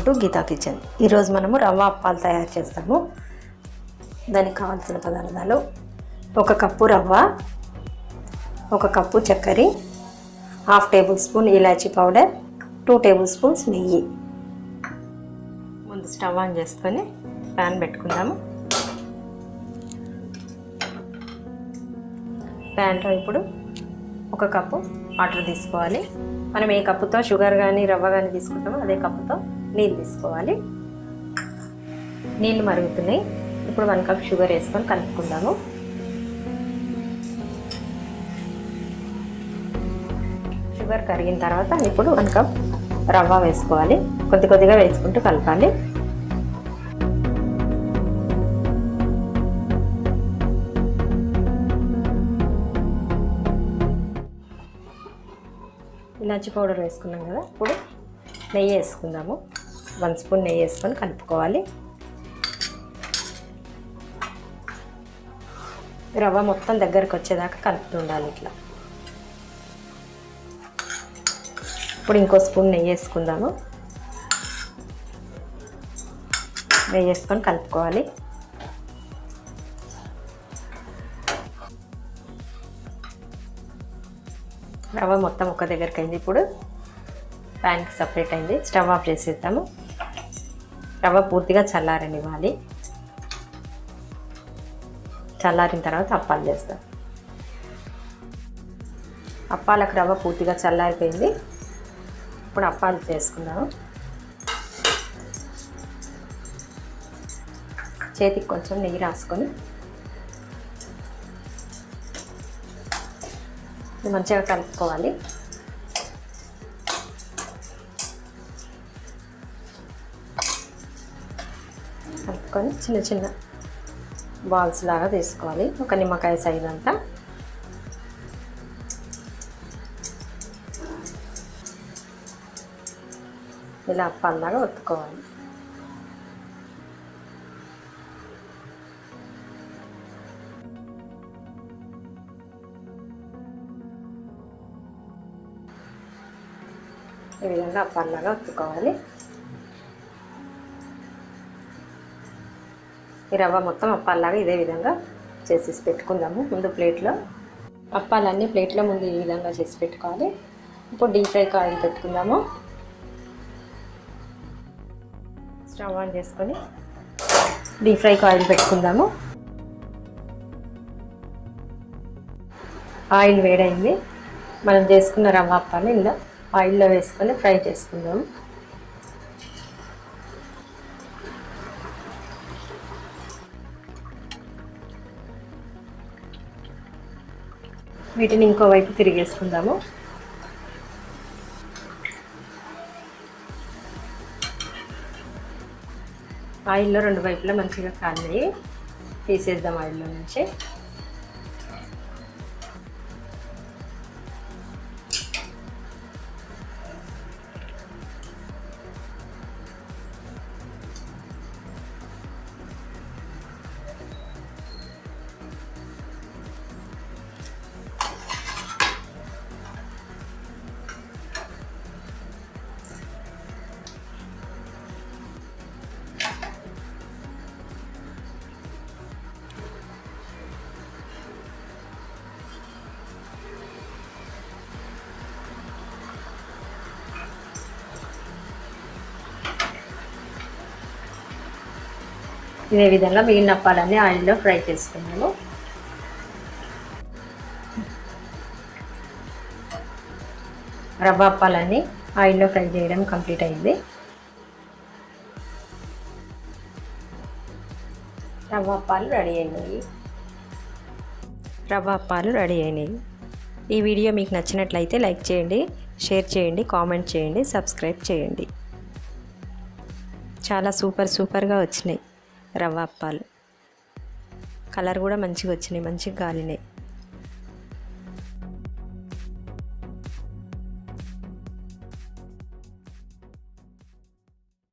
To Gita kitchen. ఈరోజు మనము రవ్వ అప్పాలు తయారు చేస్తాము. దానికి కావాల్సిన పదార్థాలు: 1 కప్పు రవ్వ, 1 కప్పు చక్కెర, 1/2 టేబుల్ స్పూన్ ఇలాచీ పౌడర్, 2 టేబుల్ స్పూన్స్ నెయ్యి. ముందు స్టవ్ ఆన్ చేసుకొని ప్యాన్ పెట్టుకుందాము. ప్యాన్లో ఇప్పుడు 1 కప్పు వాటర్ తీసుకోవాలి. మనం ఏ కప్పుతో షుగర్ కానీ రవ్వ కానీ తీసుకుంటామో అదే కప్పుతో నీళ్ళు తీసుకోవాలి. నీళ్ళు మరుగుతున్నాయి. ఇప్పుడు 1 కప్ షుగర్ వేసుకొని కలుపుకుందాము. షుగర్ కరిగిన తర్వాత ఇప్పుడు 1 కప్ రవ్వ వేసుకోవాలి. కొద్ది కొద్దిగా వేసుకుంటూ కలపాలి. ఇలాచీ పౌడర్ వేసుకున్నాం కదా, ఇప్పుడు నెయ్యి వేసుకుందాము. 1 స్పూన్ నెయ్యి వేసుకొని కలుపుకోవాలి. రవ్వ మొత్తం దగ్గరకు వచ్చేదాకా కలుపుతుండాలి ఇట్లా. ఇప్పుడు ఇంకో స్పూన్ నెయ్యి వేసుకుందాము. నెయ్యి వేసుకొని కలుపుకోవాలి. రవ్వ మొత్తం ఒక దగ్గరికి అయింది. ఇప్పుడు ప్యాన్కి సపరేట్ అయింది. స్టవ్ ఆఫ్ చేసేద్దాము. రవ్వ పూర్తిగా చల్లారనివ్వాలి. చల్లారిన తర్వాత అప్పాలు చేస్తాం. అప్పాలకు రవ్వ పూర్తిగా చల్లారిపోయింది. ఇప్పుడు అప్పాలు చేసుకుందాము. చేతికి కొంచెం నెయ్యి రాసుకొని మంచిగా కలుపుకోవాలి. కలుపుకొని చిన్న చిన్న బాల్స్ లాగా తీసుకోవాలి. ఒక నిమ్మకాయ సైజ్ అంతా. ఇలా అప్పాల్లాగా ఒత్తుకోవాలి. ఈ విధంగా అప్పాల్లాగా ఒత్తుకోవాలి. ఈ రవ్వ మొత్తం అప్పాల్లాగా ఇదే విధంగా చేసేసి పెట్టుకుందాము. ముందు ప్లేట్లో అప్పాలన్నీ ప్లేట్లో ముందు ఈ విధంగా చేసి పెట్టుకోవాలి. ఇప్పుడు డీప్ ఫ్రైకి ఆయిల్ పెట్టుకుందాము. స్టవ్ ఆన్ చేసుకొని డీప్ ఫ్రైకి ఆయిల్ పెట్టుకుందాము. ఆయిల్ వేడైంది. మనం చేసుకున్న రవ్వ అప్పాలు ఇలా ఆయిల్లో వేసుకొని ఫ్రై చేసుకుందాము. వీటిని ఇంకోవైపు తిరిగేసుకుందాము. ఆయిల్లో 2 వైపులా మంచిగా కాలినాయి. తీసేద్దాం ఆయిల్లో నుంచి. ఇదే విధంగా మిగిలిన అప్పాలన్నీ ఆయిల్లో ఫ్రై చేసుకున్నాను. రవ్వ అప్పాలన్నీ ఆయిల్లో ఫ్రై చేయడం కంప్లీట్ అయింది. రవ్వ అప్పాలు రెడీ అయినాయి. ఈ వీడియో మీకు నచ్చినట్లయితే లైక్ చేయండి, షేర్ చేయండి, కామెంట్ చేయండి, సబ్స్క్రైబ్ చేయండి. చాలా సూపర్గా వచ్చినాయి రవ్వ అప్పాలు. కలర్ కూడా మంచిగా వచ్చినాయి, మంచిగా కాలినాయి.